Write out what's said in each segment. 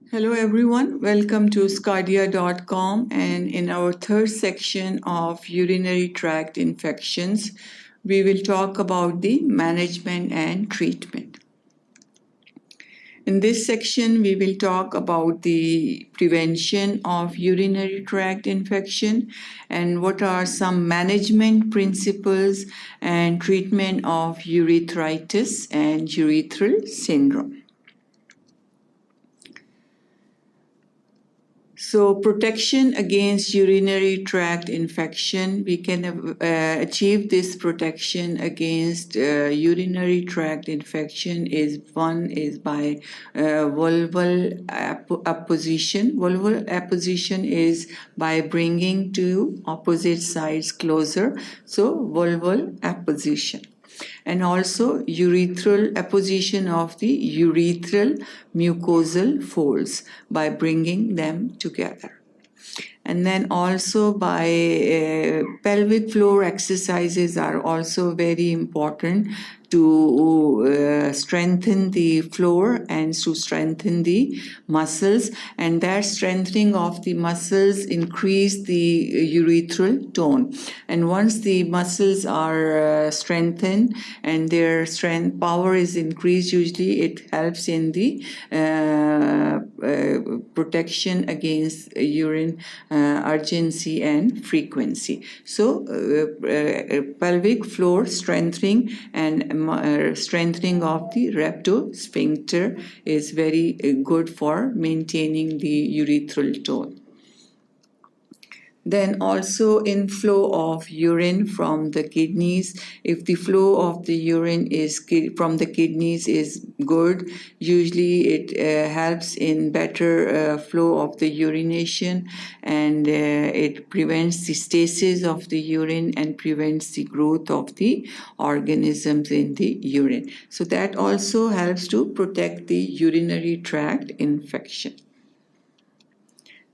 Hello everyone, welcome to sqadia.com, and in our third section of urinary tract infections, we will talk about the management and treatment. In this section, we will talk about the prevention of urinary tract infection and what are some management principles and treatment of urethritis and urethral syndrome. So, protection against urinary tract infection, we can achieve this protection against urinary tract infection is by vulval apposition. Vulval apposition is by bringing two opposite sides closer. So, vulval apposition. And also urethral apposition of the urethral mucosal folds by bringing them together. And then also by pelvic floor exercises are also very important to strengthen the floor and to strengthen the muscles, and that strengthening of the muscles increase the urethral tone. And once the muscles are strengthened and their strength power is increased, usually it helps in the protection against urine urgency and frequency. So pelvic floor strengthening and strengthening of the rectosphincter is very good for maintaining the urethral tone. Then also inflow of urine from the kidneys. If the flow of the urine from the kidneys is good, usually it helps in better flow of the urination, and it prevents the stasis of the urine and prevents the growth of the organisms in the urine. So that also helps to protect the urinary tract infection.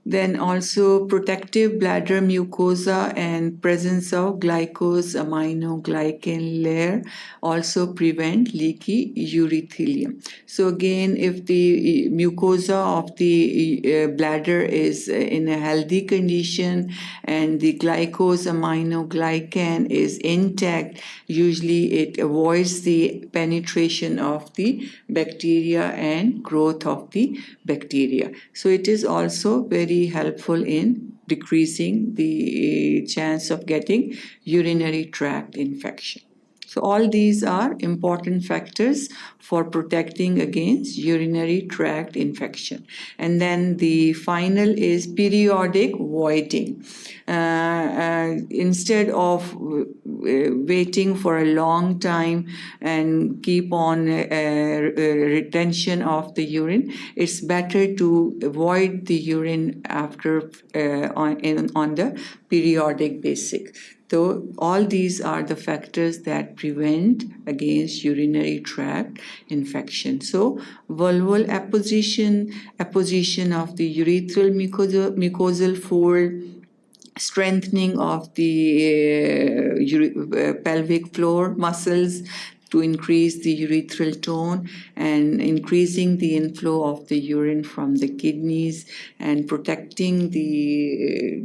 Then also protective bladder mucosa and presence of glycosaminoglycan layer also prevent leaky urethelium. So again, if the mucosa of the bladder is in a healthy condition and the glycosaminoglycan is intact, usually it avoids the penetration of the bacteria and growth of the bacteria. So it is also very helpful in decreasing the chance of getting urinary tract infection. So all these are important factors for protecting against urinary tract infection. And then the final is periodic voiding. Instead of waiting for a long time and keep on retention of the urine, it's better to avoid the urine after on the periodic basis. So all these are the factors that prevent against urinary tract infection. So vulval apposition of the urethral mucosal fold, strengthening of the pelvic floor muscles to increase the urethral tone, and increasing the inflow of the urine from the kidneys, and protecting the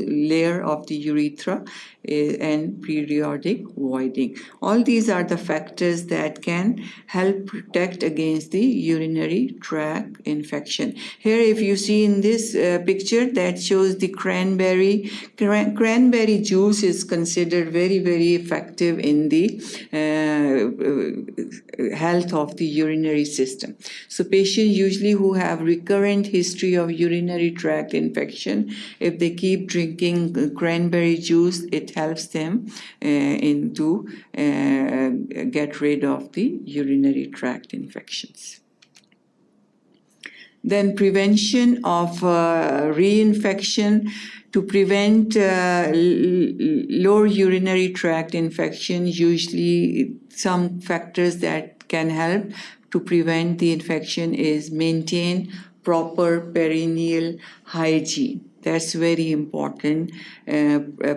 layer of the urethra, and periodic voiding. All these are the factors that can help protect against the urinary tract infection. Here, if you see in this picture that shows the cranberry juice is considered very, very effective in the health of the urinary system. So patients usually who have recurrent history of urinary tract infection, if they keep drinking cranberry juice, it helps them to get rid of the urinary tract infections. Then prevention of reinfection. To prevent lower urinary tract infection, usually some factors that can help to prevent the infection is maintain proper perineal hygiene. That's very important.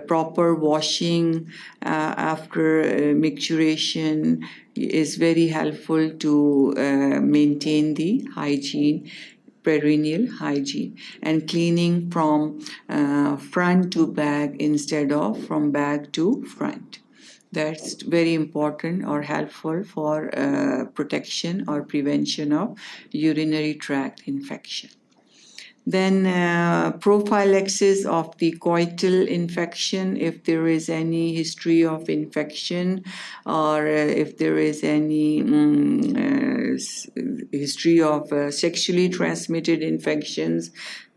Proper washing after micturition is very helpful to maintain the hygiene, perineal hygiene, and cleaning from front to back instead of from back to front. That's very important or helpful for protection or prevention of urinary tract infection. Then prophylaxis of the coital infection, if there is any history of infection or if there is any history of sexually transmitted infections,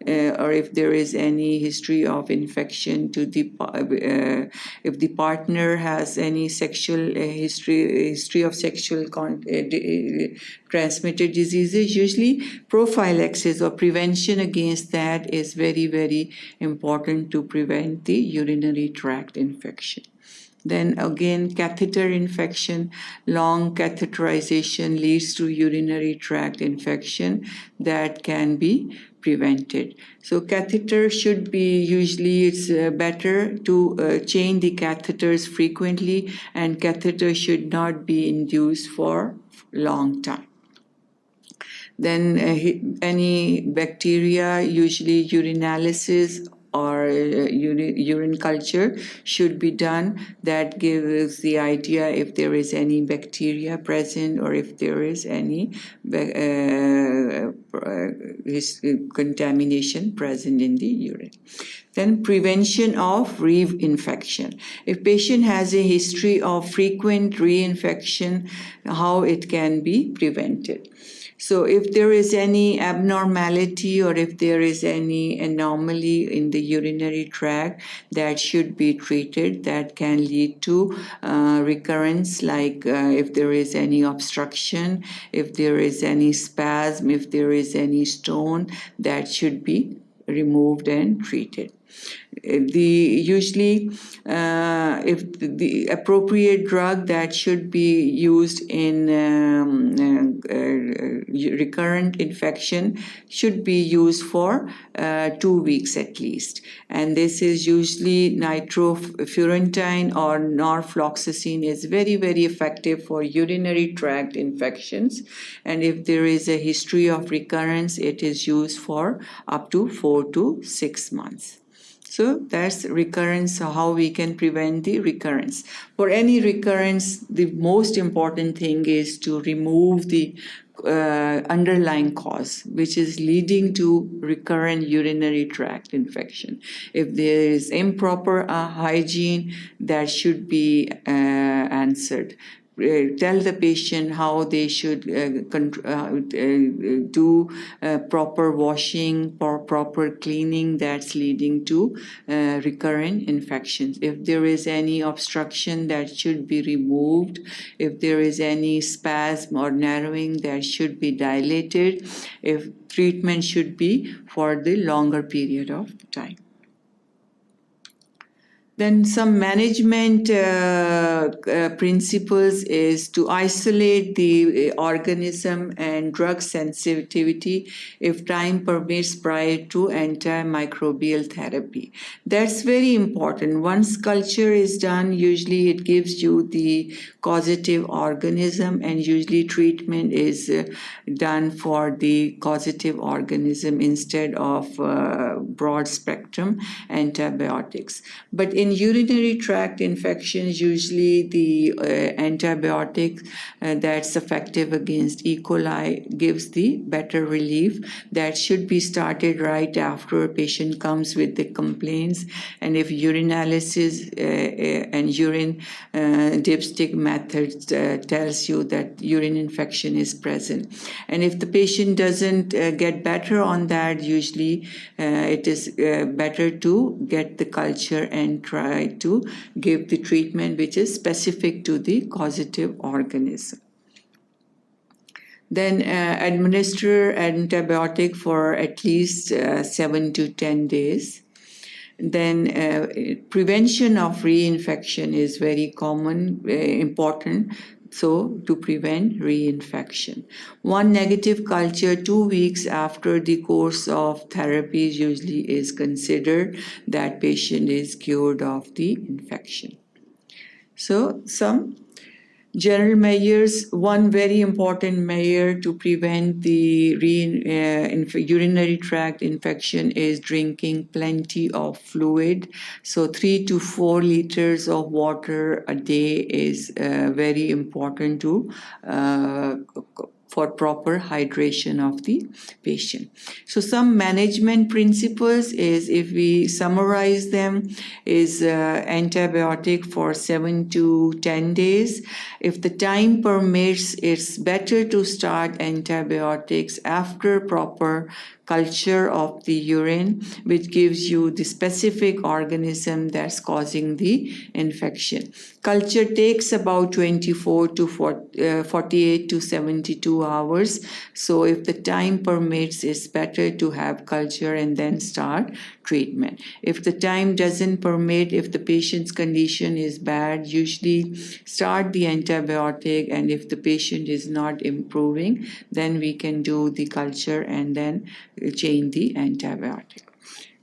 or if there is any history of infection to the if the partner has any sexual history of sexual transmitted diseases, usually prophylaxis or prevention against that is very, very important to prevent the urinary tract infection. Then again, catheter infection, long catheterization leads to urinary tract infection that can be prevented. So catheter should be, usually it's better to change the catheters frequently, and catheter should not be induced for long time. Then any bacteria, usually urinalysis or urine culture should be done. That gives the idea if there is any bacteria present or if there is any contamination present in the urine. Then prevention of reinfection. If patient has a history of frequent reinfection, how it can be prevented. So if there is any abnormality or if there is any anomaly in the urinary tract, that should be treated. That can lead to recurrence, like if there is any obstruction, if there is any spasm, if there is any stone, that should be removed and treated. Usually if the appropriate drug that should be used in recurrent infection should be used for 2 weeks at least, and this is usually nitrofurantoin or norfloxacin is very, very effective for urinary tract infections, and if there is a history of recurrence, it is used for up to 4 to 6 months. So that's recurrence, how we can prevent the recurrence. For any recurrence, the most important thing is to remove the underlying cause, which is leading to recurrent urinary tract infection. If there is improper hygiene, that should be answered. Tell the patient how they should do proper washing or proper cleaning that's leading to recurrent infections. If there is any obstruction, that should be removed. If there is any spasm or narrowing, that should be dilated. If treatment should be for the longer period of time. Then some management principles is to isolate the organism and drug sensitivity if time permits prior to antimicrobial therapy. That's very important. Once culture is done, usually it gives you the causative organism, and usually treatment is done for the causative organism instead of broad spectrum antibiotics. But in urinary tract infections, usually the antibiotic that's effective against E. coli gives the better relief. That should be started right after a patient comes with the complaints, and if urinalysis and urine dipstick method tells you that urine infection is present. And if the patient doesn't get better on that, usually it is better to get the culture and try to give the treatment which is specific to the causative organism. Then administer antibiotic for at least 7 to 10 days. Then prevention of reinfection is very common, important. So, to prevent reinfection. One negative culture 2 weeks after the course of therapies usually is considered that patient is cured of the infection. So, some general measures. One very important measure to prevent the urinary tract infection is drinking plenty of fluid. So 3 to 4 liters of water a day is very important to for proper hydration of the patient. So some management principles is, if we summarize them, is antibiotic for 7 to 10 days. If the time permits, it's better to start antibiotics after proper culture of the urine, which gives you the specific organism that's causing the infection. Culture takes about 24 to 48 to 72 hours. So if the time permits, it's better to have culture and then start treatment. If the time doesn't permit, if the patient's condition is bad, usually start the antibiotic, and if the patient is not improving, then we can do the culture and then change the antibiotic.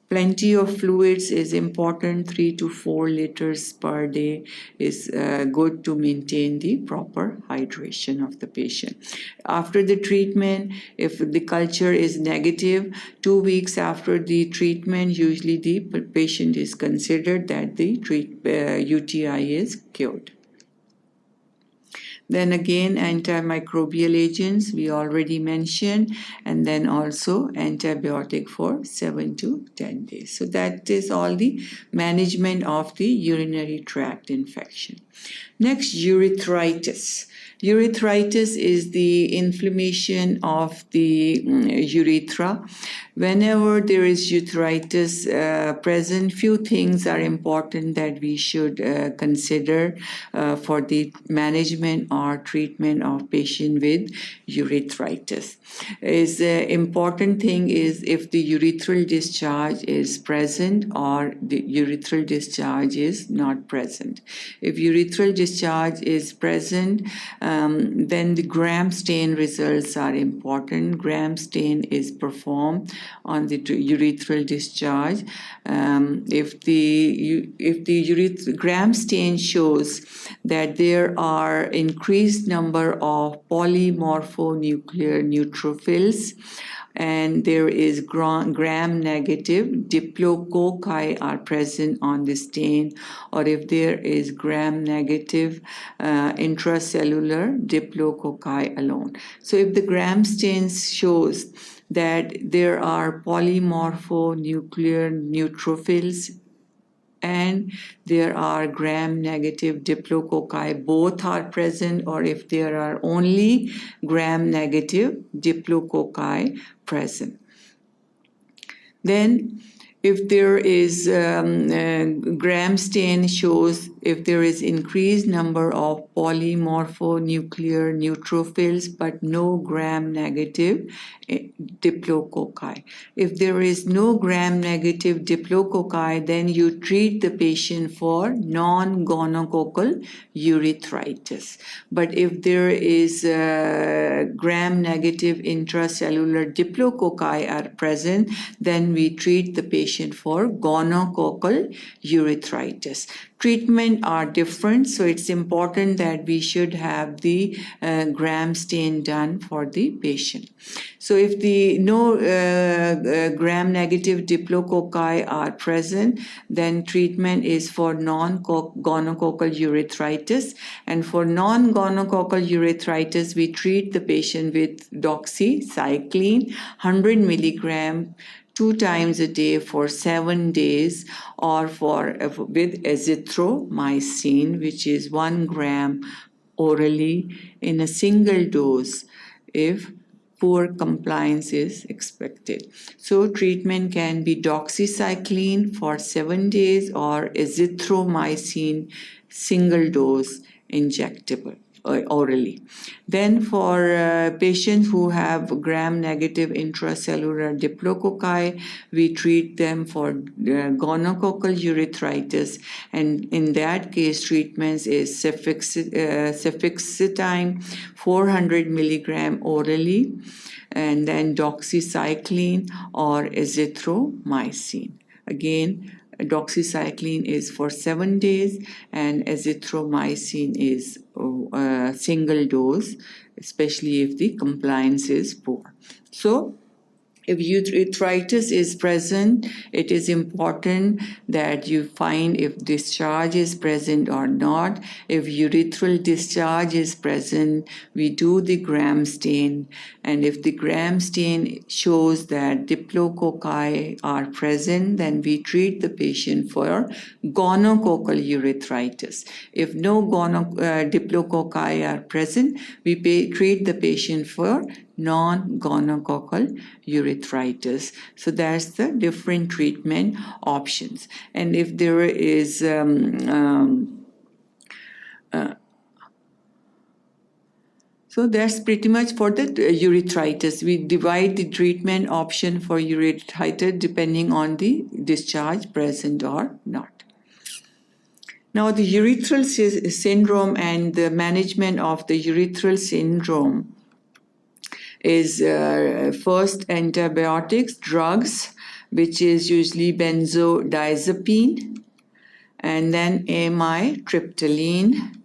Plenty of fluids is important. 3 to 4 liters per day is good to maintain the proper hydration of the patient. After the treatment, if the culture is negative, 2 weeks after the treatment, usually the patient is considered that the UTI is cured. Then again, antimicrobial agents we already mentioned, and then also antibiotic for 7 to 10 days. So that is all the management of the urinary tract infection. Next, urethritis. Urethritis is the inflammation of the urethra. Whenever there is urethritis present, few things are important that we should consider for the management or treatment of patient with urethritis. Is important thing is if the urethral discharge is present or the urethral discharge is not present. If urethral discharge is present, then the Gram stain results are important. Gram stain is performed on the urethral discharge. If the Gram stain shows that there are increased number of polymorphonuclear neutrophils, and there is gram-negative diplococci are present on the stain, or if there is gram-negative intracellular diplococci alone. So if the gram stain shows that there are polymorphonuclear neutrophils and there are gram-negative diplococci, both are present, or if there are only gram-negative diplococci present. Then if there is gram stain shows if there is increased number of polymorphonuclear neutrophils but no gram-negative diplococci. If there is no gram-negative diplococci, then you treat the patient for non-gonococcal urethritis. But if there is gram-negative intracellular diplococci are present, then we treat the patient for gonococcal urethritis. Treatment are different, so it's important that we should have the gram stain done for the patient. So if the no gram-negative diplococci are present, then treatment is for non-gonococcal urethritis. And for non-gonococcal urethritis, we treat the patient with doxycycline, 100 milligram 2 times a day for 7 days, or with azithromycin, which is 1 gram orally in a single dose if poor compliance is expected. So treatment can be doxycycline for 7 days or azithromycin single dose injectable. orally. Then for patients who have gram-negative intracellular diplococci, we treat them for gonococcal urethritis, and in that case treatments is cefixime 400 milligram orally, and then doxycycline or azithromycin. Again, doxycycline is for 7 days and azithromycin is a single dose, especially if the compliance is poor. So if urethritis is present, it is important that you find if discharge is present or not. If urethral discharge is present, we do the gram stain, and if the gram stain shows that diplococci are present, then we treat the patient for gonococcal urethritis. If no diplococci are present, we treat the patient for non-gonococcal urethritis. So that's the different treatment options. And if there is so that's pretty much for the urethritis. We divide the treatment option for urethritis depending on the discharge present or not. Now, the urethral syndrome and the management of the urethral syndrome is first antibiotics, drugs, which is usually benzodiazepine, and then amitriptyline,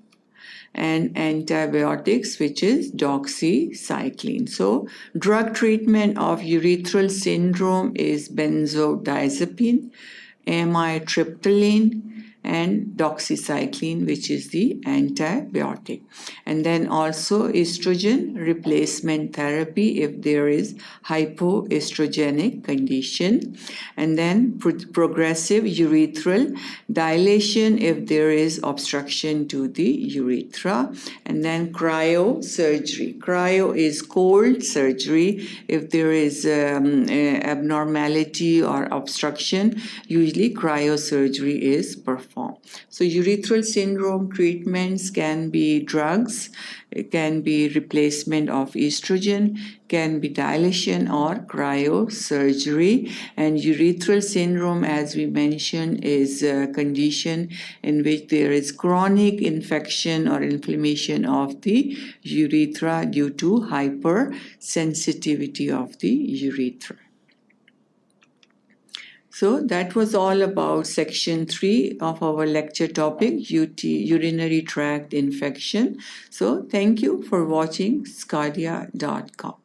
and antibiotics, which is doxycycline. So, drug treatment of urethral syndrome is benzodiazepine, amitriptyline, and doxycycline, which is the antibiotic. And then also estrogen replacement therapy if there is hypoestrogenic condition. And then progressive urethral dilation if there is obstruction to the urethra. And then cryosurgery. Cryo is cold surgery if there is abnormality or obstruction. Usually cryosurgery is performed. So urethral syndrome treatments can be drugs, it can be replacement of estrogen, can be dilation or cryosurgery. And urethral syndrome, as we mentioned, is a condition in which there is chronic infection or inflammation of the urethra due to hypersensitivity of the urethra. So that was all about section 3 of our lecture topic, urinary tract infection. So thank you for watching sqadia.com.